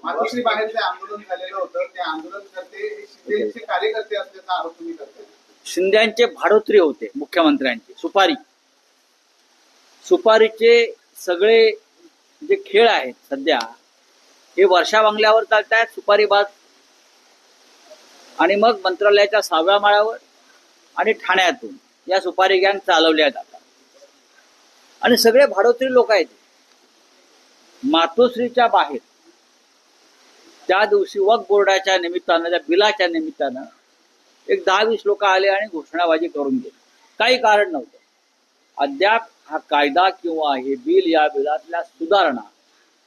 मातोश्री बाहेर जे आंदोलन झालेलं होतं ते आंदोलनकर्ते शिंदेचे कार्यकर्ते असल्याचा आरोप तुम्ही करताय. शिंद्यांचे भाडोत्री होते मुख्यमंत्र्यांचे. सुपारीचे सगळे जे खेळ आहेत सध्या हे वर्षा बंगल्यावर चालत आहेत, सुपारीबाज, आणि मग मंत्रालयाच्या 6व्या माळ्यावर आणि ठाण्यातून या सुपारी गँग चालवल्या जातात आणि सगळे भाडोत्री लोक आहेत. मातोश्रीच्या बाहेर त्या दिवशी वक्फ बोर्डाच्या निमित्तानं, त्या बिलाच्या निमित्तानं एक 10-20 लोक आले आणि घोषणाबाजी करून गेले. काही कारण नव्हतं. अद्याप हा कायदा किंवा हे बिल, या बिलातल्या सुधारणा,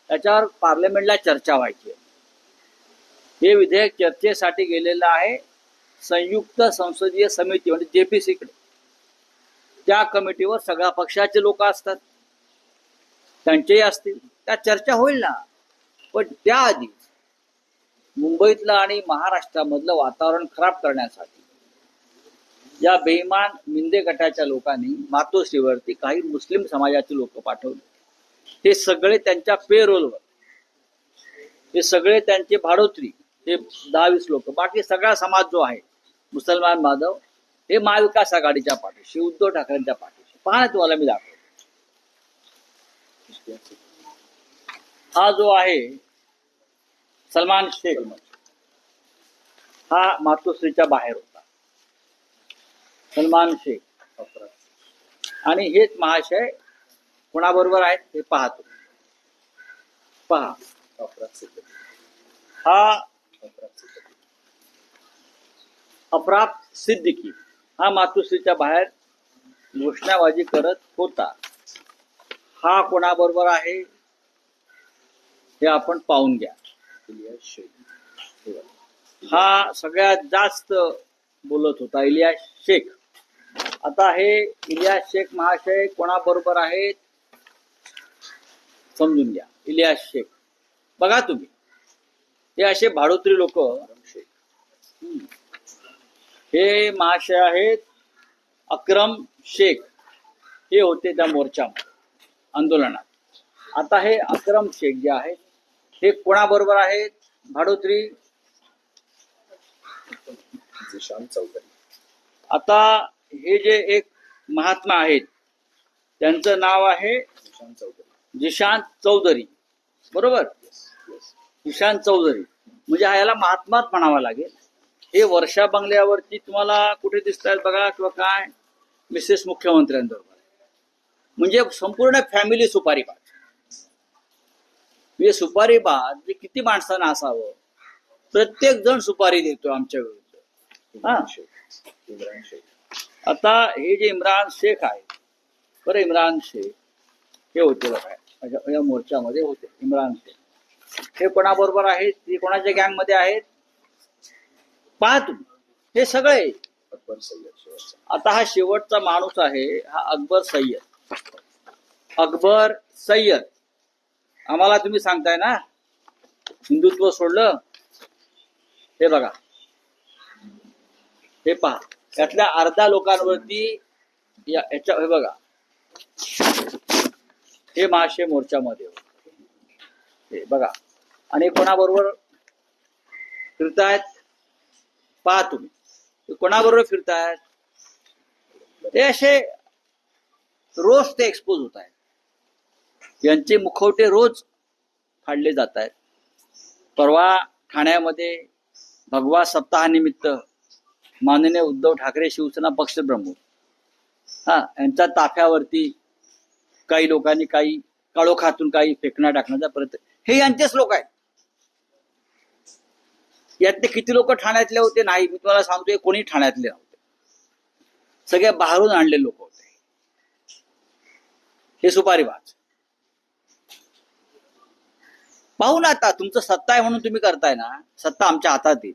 त्याच्यावर पार्लमेंटला चर्चा व्हायची आहे. हे विधेयक चर्चेसाठी गेलेलं आहे संयुक्त संसदीय समिती म्हणजे JPC-कडे. त्या कमिटीवर सगळ्या पक्षाचे लोक असतात, त्यांचेही असतील, त्या चर्चा होईल ना. पण त्याआधी मुंबईतलं आणि महाराष्ट्रामधलं वातावरण खराब करण्यासाठी या बेईमान मिंदे गटाच्या लोकांनी मातोश्रीवरती काही मुस्लिम समाजाचे लोक पाठवले. हे सगळे त्यांच्या पेरोलवर, हे सगळे त्यांचे भाडोत्री, हे 10-20 लोक. बाकी सगळा समाज जो आहे मुसलमान बांधव, हे महाविकास आघाडीच्या पाठीशी, उद्धव ठाकरेंच्या पाठीशी. पहा तुम्हाला मी दाखवतो. हा जो आहे सलमान शेख, हा मातोश्रीच्या बाहेर होता. सलमान शेख आणि हेच महाशय कोणाबरोबर आहेत हे पाहतो. पहा, हा अफरात सिद्दीकी, हा मातोश्रीच्या बाहेर घोषणाबाजी करत होता. हा कोणाबरोबर आहे हे आपण पाहून घ्या. हा सगळ्यात जास्त बोलत होता, इलियास शेख. आता हे इलियास शेख महाशय कोणाबरोबर आहेत समजून घ्या. इलियास शेख बघा तुम्ही, हे असे भाडोत्री लोक. हे महाशय आहेत अक्रम शेख, हे होते त्या मोर्चामध्ये आंदोलनात. आता हे अक्रम शेख जे आहेत हे कोणाबरोबर आहेत भाडोत्री? जिशान चौधरी. आता हे जे एक महात्मा आहेत त्यांचं नाव आहे जिशान चौधरी, बरोबर? जिशान चौधरी म्हणजे ह्याला महात्माच म्हणावा लागेल. हे वर्षा बंगल्यावरती तुम्हाला कुठे दिसत आहेत बघा, किंवा काय मिसेस मुख्यमंत्र्यांबरोबर, म्हणजे संपूर्ण फॅमिली सुपारीबाज. हे सुपारीबाज किती माणसांना असावं, प्रत्येक जण सुपारी देतो आमच्या विरुद्ध. आता हे जे इम्रान शेख आहे, बरं, इम्रान शेख हे होते बघा या मोर्चामध्ये होते. इम्रान शेख हे कोणाबरोबर आहेत, ते कोणाच्या गँग मध्ये आहेत पहा तुम्ही. हे सगळे अकबर सय्यद. आता हा शेवटचा माणूस आहे, हा अकबर सय्यद. अकबर सय्यद आम्हाला तुम्ही सांगताय ना हिंदुत्व सोडलं. हे बघा, हे पहा, यातल्या अर्ध्या लोकांवरती याच्या, हे बघा, हे महाशय मोर्चामध्ये हे बघा. आणि कोणाबरोबर फिरतायत पहा तुम्ही, कोणाबरोबर फिरतायत. ते असे रोज ते एक्सपोज होत आहेत. यांचे मुखवटे रोज फाडले जात आहेत. परवा ठाण्यामध्ये भगवा सप्ताहानिमित्त माननीय उद्धव ठाकरे शिवसेना पक्षप्रमुख यांच्या ताफ्यावरती काही लोकांनी काही काळोखातून काही फेकणा टाकण्याचा प्रयत्न. हे यांचेच लोक आहेत. यातले किती लोक ठाण्यातले होते नाही मी तुम्हाला सांगतोय, कोणी ठाण्यातले नव्हते, सगळे बाहेरून आणले लोक होते. हे सुपारीबाज. पाहू ना, आता तुमचं सत्ता आहे म्हणून तुम्ही करताय ना, सत्ता आमच्या हातात आहे.